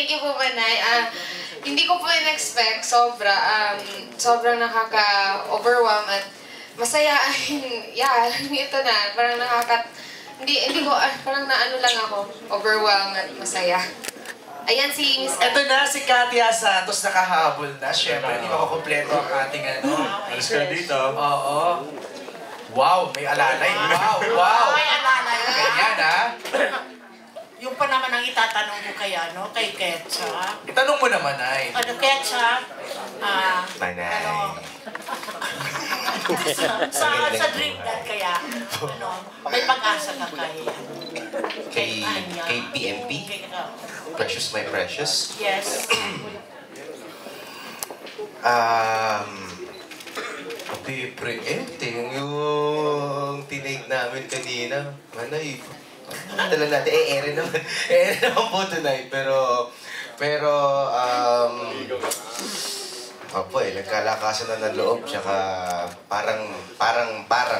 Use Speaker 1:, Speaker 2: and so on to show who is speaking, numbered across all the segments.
Speaker 1: Thank you po, Manay. Hindi ko po in-expect, sobrang nakaka-overwhelm at masaya. Yeah, ito na. Parang hindi ko, parang naano lang ako. Overwhelmed at masaya. Ayan si Miss...
Speaker 2: Ito na, si Katia Santos nakahabol na. Siyempre, hindi makukumpleto ang ating
Speaker 3: Alis ka dito.
Speaker 2: Oo. Wow, may alalay. Wow.
Speaker 4: May alalay.
Speaker 2: Ganyan, ha?
Speaker 4: Yung pa naman ang itatanong ko kay Ketsa.
Speaker 2: Itanong mo naman, ay.
Speaker 4: Ketsa?
Speaker 5: Manay.
Speaker 4: Sa Dream Dad kaya, may pag-asa ka
Speaker 5: Kay PMP? Precious My Precious?
Speaker 4: Yes.
Speaker 5: Yung tinake namin kanina. Manay, tala natin, ere naman. Ere naman po tonight. Pero, nagkalakasan na ng loob. Tsaka, parang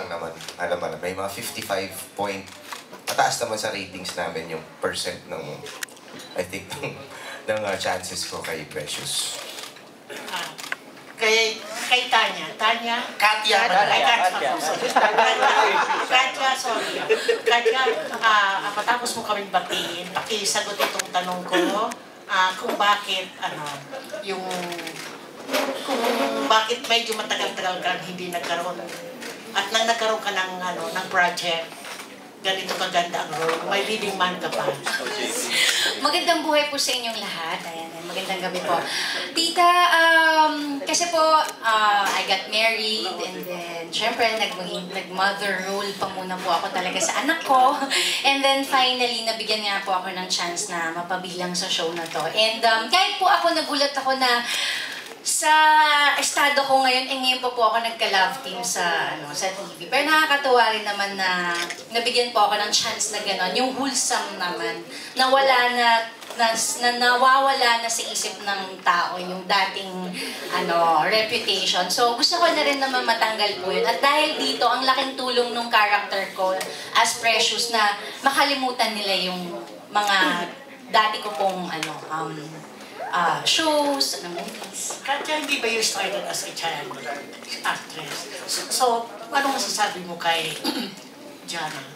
Speaker 5: naman. Alam mo, may mga 55 point. Mataas naman sa ratings namin yung percent ng, I think, ng chances ko kay Precious.
Speaker 4: Kay Tanya.
Speaker 2: Katia.
Speaker 4: Sorry. Katya, matapos mo kaming batiin, pakisagot itong tanong ko kung bakit, kung bakit medyo matagal-tagal ka hindi nagkaroon at nang nagkaroon ka ng project, ganito kaganda ang role, may leading man ka pa.
Speaker 6: Magandang buhay po sa inyong lahat. Ayan, magandang gabi po. Tita, kasi po, I got married and then, syempre, nag-mother role pa muna po ako talaga sa anak ko. And then, finally, nabigyan nga po ako ng chance na mapabilang sa show na to. And kahit po ako, nagulat ako na sa estado ko ngayon, ngayon po ako nagka-love team sa TV. Pero nakakatuwa rin naman na nabigyan po ako ng chance na gano'n. Yung wholesome naman, nawawala na sa isip ng tao yung dating reputation. So gusto ko na rin naman matanggal po yun. At dahil dito, ang laking tulong ng character ko as Precious na makalimutan nila yung mga dati ko pong shows, movies.
Speaker 4: Katya, hindi ba you started as a child actress? So ano masasabi mo kay Jana?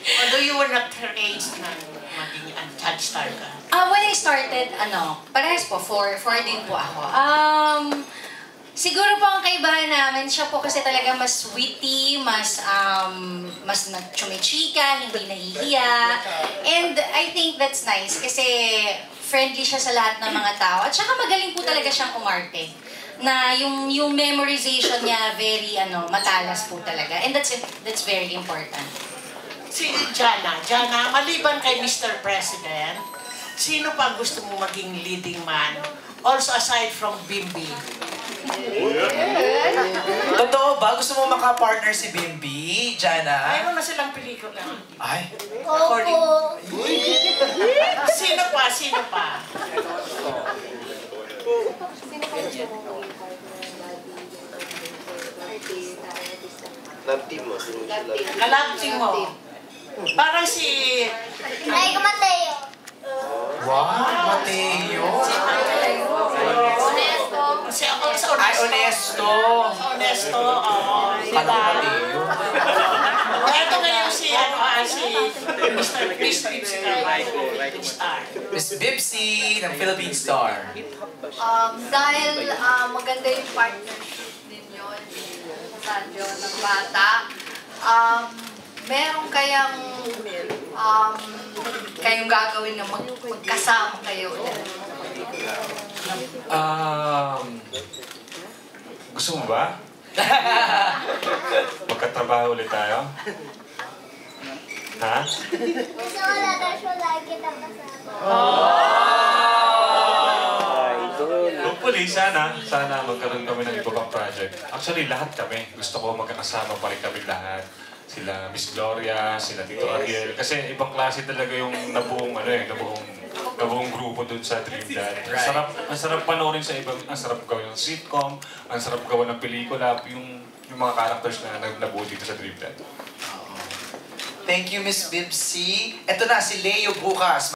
Speaker 4: Although you were not her age na maging child star ka.
Speaker 6: When I started, parehas po, 4 din po ako. Siguro po ang kaibahan namin, siya po kasi talaga mas witty, mas chumichika, hindi nahihiya. And I think that's nice kasi friendly siya sa lahat ng mga tao. At saka magaling po talaga siyang umarte. Na yung memorization niya very matalas po talaga. And that's very important.
Speaker 4: Si Jana, maliban kay Mr. President, sino pa gusto mo maging leading man? Also aside from Bimbi.
Speaker 2: Totoo ba? Gusto mo makapartner si Bimbi, Jana?
Speaker 4: Mayroon na silang pelikula.
Speaker 2: Ay.
Speaker 4: Opo. Sino pa?
Speaker 5: Love team mo.
Speaker 4: Kalab team mo. Parang si...
Speaker 7: Ay, Mateo.
Speaker 2: Wow, Mateo.
Speaker 4: Honesto.
Speaker 2: Honesto.
Speaker 4: Oo.
Speaker 2: Paano Mateo?
Speaker 4: Ito ngayon si Mr. Bibsy Star.
Speaker 2: Miss Bibsy ng Philippine Star.
Speaker 7: Dahil maganda yung partnership ninyo ni Sanjo ng bata, meron kayong gagawin na magkasama kayo ulit?
Speaker 3: Gusto mo ba? Magkatrabaho ulit tayo? Ha?
Speaker 7: Gusto ko lagi kita kasama.
Speaker 3: Hopefully, sana magkaroon kami ng iba pang project. Actually, lahat kami. Gusto ko magkakasama pa rin kami lahat. Sila Miss Gloria, sila Tito Ariel. Kasi ibang klase talaga yung nabuong grupo dun sa Dream Dad. Ang sarap panoorin sa ibang, ang sarap gawin ng sitcom, ang sarap gawin ng pelikula, yung mga characters na nabuo dito sa Dream Dad.
Speaker 2: Thank you, Miss Bibsy. Ito na, si Leo bukas.